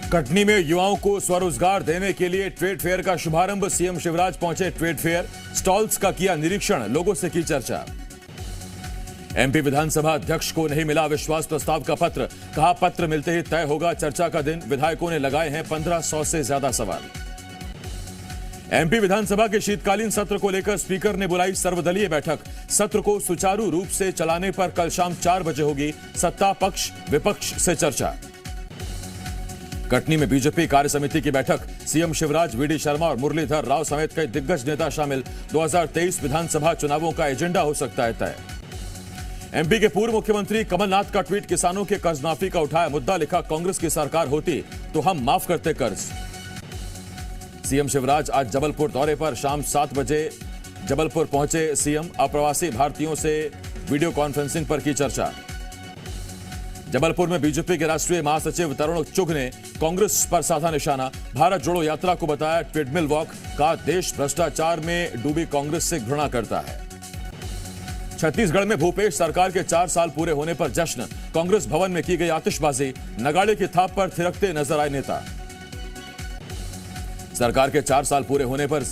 कटनी में युवाओं को स्वरोजगार देने के लिए ट्रेड फेयर का शुभारंभ। सीएम शिवराज पहुंचे ट्रेड फेयर, स्टॉल्स का किया निरीक्षण, लोगों से की चर्चा। एमपी विधानसभा अध्यक्ष को नहीं मिला विश्वास प्रस्ताव का पत्र, कहा पत्र मिलते ही तय होगा चर्चा का दिन। विधायकों ने लगाए हैं 1500 से ज्यादा सवाल। एमपी विधानसभा के शीतकालीन सत्र को लेकर स्पीकर ने बुलाई सर्वदलीय बैठक। सत्र को सुचारू रूप से चलाने पर कल शाम 4 बजे होगी सत्ता पक्ष विपक्ष से चर्चा। कटनी में बीजेपी कार्य समिति की बैठक, सीएम शिवराज, वीडी शर्मा और मुरलीधर राव समेत कई दिग्गज नेता शामिल। 2023 विधानसभा चुनावों का एजेंडा हो सकता है तय। एमपी के पूर्व मुख्यमंत्री कमलनाथ का ट्वीट, किसानों के कर्ज माफी का उठाया मुद्दा, लिखा कांग्रेस की सरकार होती तो हम माफ करते कर्ज। सीएम शिवराज आज जबलपुर दौरे पर, शाम 7 बजे जबलपुर पहुंचे सीएम। अप्रवासी भारतीयों से वीडियो कॉन्फ्रेंसिंग पर की चर्चा। जबलपुर में बीजेपी के राष्ट्रीय महासचिव तरुण चुघ ने कांग्रेस पर साधा निशाना। भारत जोड़ो यात्रा को बताया ट्रेडमिल वॉक, का देश भ्रष्टाचार में डूबी कांग्रेस से घृणा करता है। छत्तीसगढ़ में भूपेश सरकार के 4 साल पूरे होने पर जश्न, कांग्रेस भवन में की गई आतिशबाजी, नगाड़े की थाप पर थिरकते नजर आए नेता। सरकार के 4 साल पूरे होने पर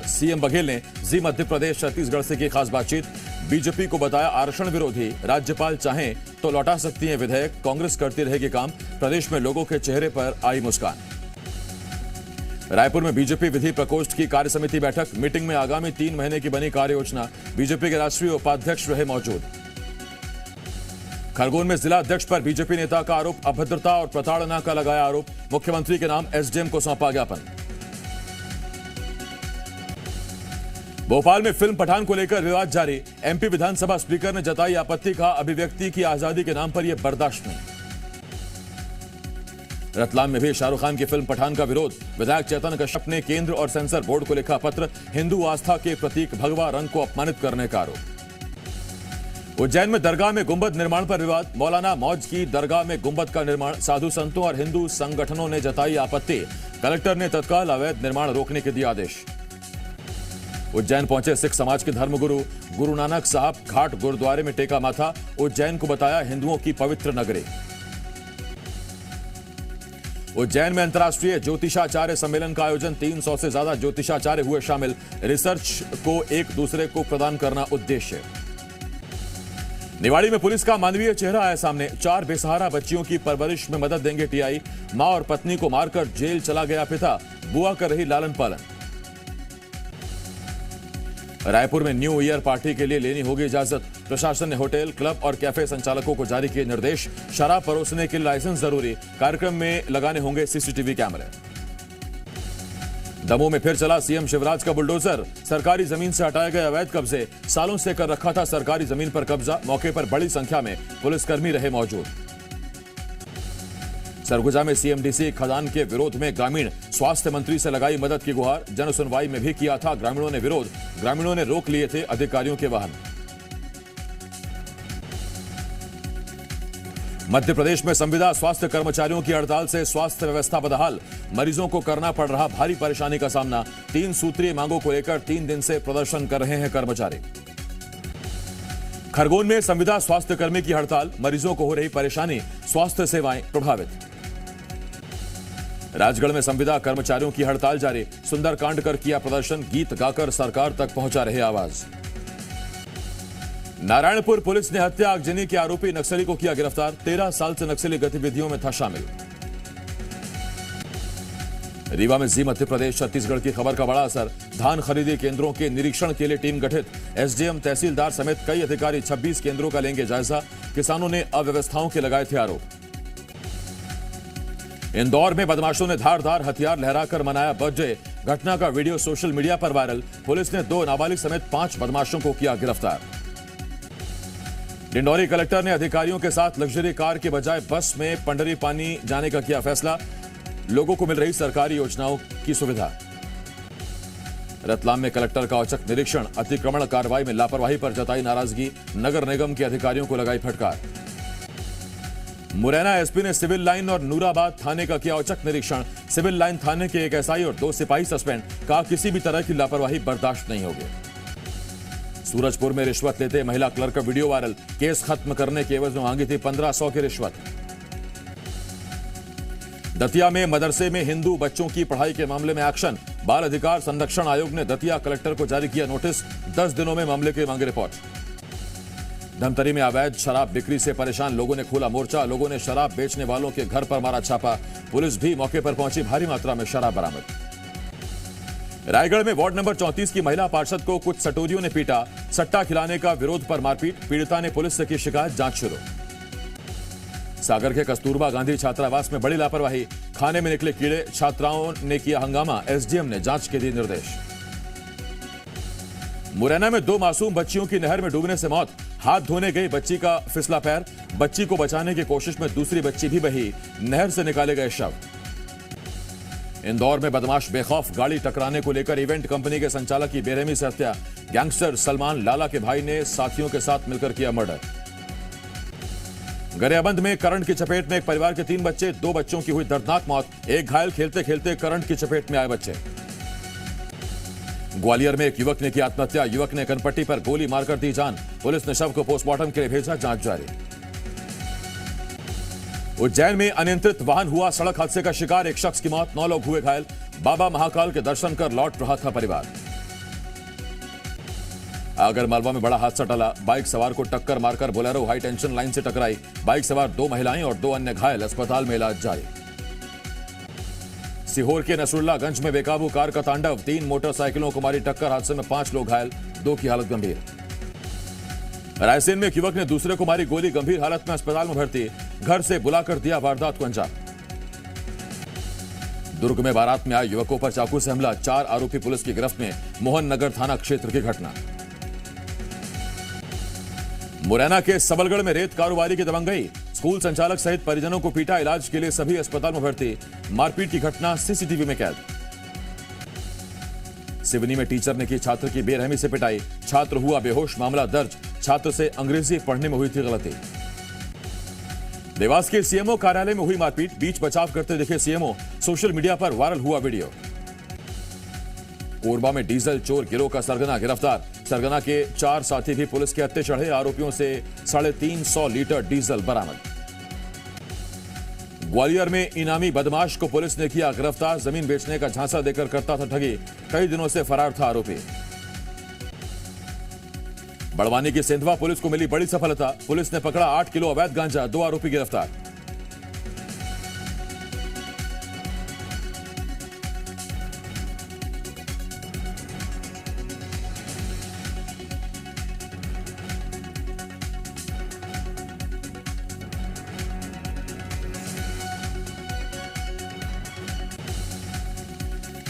सीएम बघेल ने जी मध्य प्रदेश छत्तीसगढ़ से की खास बातचीत। बीजेपी को बताया आरक्षण विरोधी, राज्यपाल चाहें तो लौटा सकती है विधेयक, कांग्रेस करती रहेगी काम। प्रदेश में लोगों के चेहरे पर आई मुस्कान। रायपुर में बीजेपी विधि प्रकोष्ठ की कार्य समिति बैठक, मीटिंग में आगामी 3 महीने की बनी कार्य योजना। बीजेपी के राष्ट्रीय उपाध्यक्ष रहे मौजूद। खरगोन में जिला अध्यक्ष पर बीजेपी नेता का आरोप, अभद्रता और प्रताड़ना का लगाया आरोप। मुख्यमंत्री के नाम एसडीएम को सौंपा ज्ञापन। भोपाल में फिल्म पठान को लेकर विवाद जारी, एमपी विधानसभा स्पीकर ने जताई आपत्ति, कहा अभिव्यक्ति की आजादी के नाम पर यह बर्दाश्त नहीं। रतलाम में भी शाहरुख खान की फिल्म पठान का विरोध, विधायक चेतन कश्यप ने केंद्र और सेंसर बोर्ड को लिखा पत्र। हिंदू आस्था के प्रतीक भगवा रंग को अपमानित करने का आरोप। उज्जैन में दरगाह में गुंबद निर्माण पर विवाद, मौलाना मौज की दरगाह में गुंबद का निर्माण, साधु संतों और हिंदू संगठनों ने जताई आपत्ति। कलेक्टर ने तत्काल अवैध निर्माण रोकने के दिए आदेश। उज्जैन पहुंचे सिख समाज के धर्मगुरु, गुरु नानक साहब घाट गुरुद्वारे में टेका माथा। उज्जैन को बताया हिंदुओं की पवित्र नगरी। उज्जैन में अंतर्राष्ट्रीय ज्योतिषाचार्य सम्मेलन का आयोजन, 300 से ज्यादा ज्योतिषाचार्य हुए शामिल। रिसर्च को एक दूसरे को प्रदान करना उद्देश्य। निवाड़ी में पुलिस का मानवीय चेहरा आया सामने, 4 बेसहारा बच्चियों की परवरिश में मदद देंगे टीआई। मां और पत्नी को मारकर जेल चला गया पिता, बुआ कर रही लालन पालन। रायपुर में न्यू ईयर पार्टी के लिए लेनी होगी इजाजत, प्रशासन ने होटल, क्लब और कैफे संचालकों को जारी किए निर्देश। शराब परोसने के लिए लाइसेंस जरूरी, कार्यक्रम में लगाने होंगे सीसीटीवी कैमरे। दमोह में फिर चला सीएम शिवराज का बुलडोजर, सरकारी जमीन से हटाए गए अवैध कब्जे। सालों से कर रखा था सरकारी जमीन पर कब्जा, मौके पर बड़ी संख्या में पुलिसकर्मी रहे मौजूद। सरगुजा में सीएमडीसी खदान के विरोध में ग्रामीण, स्वास्थ्य मंत्री से लगाई मदद की गुहार। जन सुनवाई में भी किया था ग्रामीणों ने विरोध, ग्रामीणों ने रोक लिए थे अधिकारियों के वाहन। मध्य प्रदेश में संविदा स्वास्थ्य कर्मचारियों की हड़ताल से स्वास्थ्य व्यवस्था बदहाल, मरीजों को करना पड़ रहा भारी परेशानी का सामना। 3 सूत्रीय मांगों को लेकर 3 दिन से प्रदर्शन कर रहे हैं कर्मचारी। खरगोन में संविदा स्वास्थ्य कर्मी की हड़ताल, मरीजों को हो रही परेशानी, स्वास्थ्य सेवाएं प्रभावित। राजगढ़ में संविदा कर्मचारियों की हड़ताल जारी, सुंदरकांड कर किया प्रदर्शन, गीत गाकर सरकार तक पहुंचा रहे आवाज। नारायणपुर पुलिस ने हत्या आगजनी के आरोपी नक्सली को किया गिरफ्तार, 13 साल से नक्सली गतिविधियों में था शामिल। रीवा में जी मध्य प्रदेश छत्तीसगढ़ की खबर का बड़ा असर, धान खरीदी केंद्रों के निरीक्षण के लिए टीम गठित। एसडीएम, तहसीलदार समेत कई अधिकारी 26 केंद्रों का लेंगे जायजा। किसानों ने अव्यवस्थाओं के लगाए थे आरोप। इंदौर में बदमाशों ने धारदार हथियार लहराकर मनाया बर्थडे, घटना का वीडियो सोशल मीडिया पर वायरल। पुलिस ने 2 नाबालिग समेत 5 बदमाशों को किया गिरफ्तार। डिंडौरी कलेक्टर ने अधिकारियों के साथ लग्जरी कार के बजाय बस में पंडरी पानी जाने का किया फैसला, लोगों को मिल रही सरकारी योजनाओं की सुविधा। रतलाम में कलेक्टर का औचक निरीक्षण, अतिक्रमण कार्रवाई में लापरवाही पर जताई नाराजगी, नगर निगम के अधिकारियों को लगाई फटकार। मुरैना एसपी ने सिविल लाइन और नूराबाद थाने का किया औचक निरीक्षण, सिविल लाइन थाने के एक एसआई और 2 सिपाही सस्पेंड, कहा किसी भी तरह की लापरवाही बर्दाश्त नहीं होगी। सूरजपुर में रिश्वत लेते महिला क्लर्क का वीडियो वायरल, केस खत्म करने के एवज में मांगी थी 1500 की रिश्वत। दतिया में मदरसे में हिंदू बच्चों की पढ़ाई के मामले में एक्शन। बाल अधिकार संरक्षण आयोग ने दतिया कलेक्टर को जारी किया नोटिस। 10 दिनों में मामले की मांगी रिपोर्ट। धमतरी में अवैध शराब बिक्री से परेशान लोगों ने खोला मोर्चा। लोगों ने शराब बेचने वालों के घर पर मारा छापा। पुलिस भी मौके पर पहुंची। भारी मात्रा में शराब बरामद। रायगढ़ में वार्ड नंबर 34 की महिला पार्षद को कुछ सटोरियों ने पीटा। सट्टा खिलाने का विरोध पर मारपीट। पीड़िता ने पुलिस से की शिकायत। जांच शुरू। सागर के कस्तूरबा गांधी छात्रावास में बड़ी लापरवाही। खाने में निकले कीड़े। छात्राओं ने किया हंगामा। एसडीएम ने जांच के दिए निर्देश। मुरैना में 2 मासूम बच्चियों की नहर में डूबने से मौत। हाथ धोने गई बच्ची का फिसला पैर। बच्ची को बचाने की कोशिश में दूसरी बच्ची भी बही। नहर से निकाले गए शव। इंदौर में बदमाश बेखौफ गाड़ी टकराने को लेकर इवेंट कंपनी के संचालक की बेरहमी से हत्या। गैंगस्टर सलमान लाला के भाई ने साथियों के साथ मिलकर किया मर्डर। गरियाबंद में करंट की चपेट में एक परिवार के 3 बच्चे। 2 बच्चों की हुई दर्दनाक मौत। एक घायल। खेलते खेलते करंट की चपेट में आए बच्चे। ग्वालियर में एक युवक ने की आत्महत्या। युवक ने कनपट्टी पर गोली मारकर दी जान। पुलिस ने शव को पोस्टमार्टम के लिए भेजा। जांच जारी। उज्जैन में अनियंत्रित वाहन हुआ सड़क हादसे का शिकार। एक शख्स की मौत। 9 लोग हुए घायल। बाबा महाकाल के दर्शन कर लौट रहा था परिवार। आगरमालवा में बड़ा हादसा टला। बाइक सवार को टक्कर मारकर बोलेरो हाई टेंशन लाइन से टकराई। बाइक सवार 2 महिलाएं और 2 अन्य घायल। अस्पताल में इलाज जारी। सीहोर के नसरुल्लागंज में बेकाबू कार का तांडव। 3 मोटरसाइकिलों को मारी टक्कर। हादसे में 5 लोग घायल। 2 की हालत गंभीर। रायसेन में एक युवक ने दूसरे को मारी गोली। गंभीर हालत में अस्पताल में भर्ती। घर से बुलाकर दिया वारदात को अंजाम। दुर्ग में बारात में आए युवकों पर चाकू से हमला। 4 आरोपी पुलिस की गिरफ्त में। मोहन नगर थाना क्षेत्र की घटना। मुरैना के सबलगढ़ में रेत कारोबारी की दबंगई। स्कूल संचालक सहित परिजनों को पीटा। इलाज के लिए सभी अस्पताल में भर्ती। मारपीट की घटना सीसीटीवी में कैद। सिवनी में टीचर ने की छात्र की बेरहमी से पिटाई। छात्र हुआ बेहोश। मामला दर्ज। छात्र से अंग्रेजी पढ़ने में हुई थी गलती। देवास के सीएमओ कार्यालय में हुई मारपीट। बीच बचाव करते दिखे सीएमओ। सोशल मीडिया पर वायरल हुआ वीडियो। कोरबा में डीजल चोर गिरोह का सरगना गिरफ्तार। सरगना के 4 साथी भी पुलिस के हत्थे चढ़े। आरोपियों से 350 लीटर डीजल बरामद। ग्वालियर में इनामी बदमाश को पुलिस ने किया गिरफ्तार। जमीन बेचने का झांसा देकर करता था ठगी। कई दिनों से फरार था आरोपी। बड़वानी की सेंधवा पुलिस को मिली बड़ी सफलता। पुलिस ने पकड़ा 8 किलो अवैध गांजा। 2 आरोपी गिरफ्तार।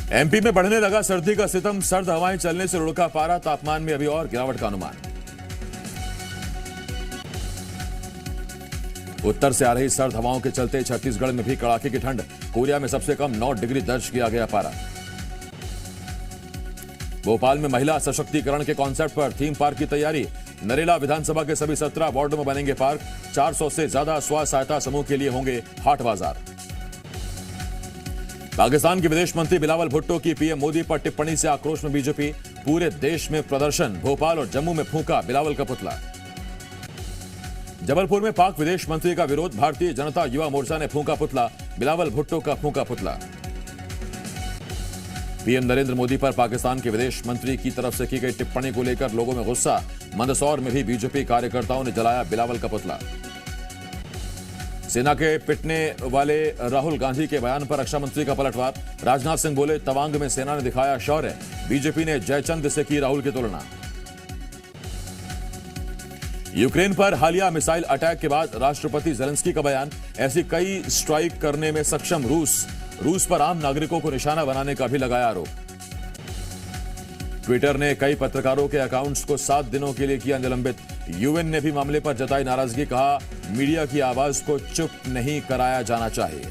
एमपी में बढ़ने लगा सर्दी का सितम। सर्द हवाएं चलने से लुढ़का पारा। तापमान में अभी और गिरावट का अनुमान। उत्तर से आ रही सर्द हवाओं के चलते छत्तीसगढ़ में भी कड़ाके की ठंड। कोरिया में सबसे कम 9 डिग्री दर्ज किया गया पारा। भोपाल में महिला सशक्तिकरण के कॉन्सेप्ट पर थीम पार्क की तैयारी। नरेला विधानसभा के सभी 17 वार्डों में बनेंगे पार्क। 400 से ज्यादा स्व सहायता समूह के लिए होंगे हाट बाजार। पाकिस्तान के विदेश मंत्री बिलावल भुट्टो की पीएम मोदी पर टिप्पणी से आक्रोश में बीजेपी। पूरे देश में प्रदर्शन। भोपाल और जम्मू में फूंका बिलावल का पुतला। जबलपुर में पाक विदेश मंत्री का विरोध। भारतीय जनता युवा मोर्चा ने फूंका पुतला। बिलावल भुट्टो का फूंका पुतला। पीएम नरेंद्र मोदी पर पाकिस्तान के विदेश मंत्री की तरफ से की गई टिप्पणी को लेकर लोगों में गुस्सा। मंदसौर में भी बीजेपी कार्यकर्ताओं ने जलाया बिलावल का पुतला। सेना के पिटने वाले राहुल गांधी के बयान पर रक्षा मंत्री का पलटवार। राजनाथ सिंह बोले तवांग में सेना ने दिखाया शौर्य। बीजेपी ने जयचंद से की राहुल की तुलना। यूक्रेन पर हालिया मिसाइल अटैक के बाद राष्ट्रपति जेलेंस्की का बयान। ऐसी कई स्ट्राइक करने में सक्षम रूस पर आम नागरिकों को निशाना बनाने का भी लगाया आरोप। ट्विटर ने कई पत्रकारों के अकाउंट्स को 7 दिनों के लिए किया निलंबित। यूएन ने भी मामले पर जताई नाराजगी। कहा मीडिया की आवाज को चुप नहीं कराया जाना चाहिए।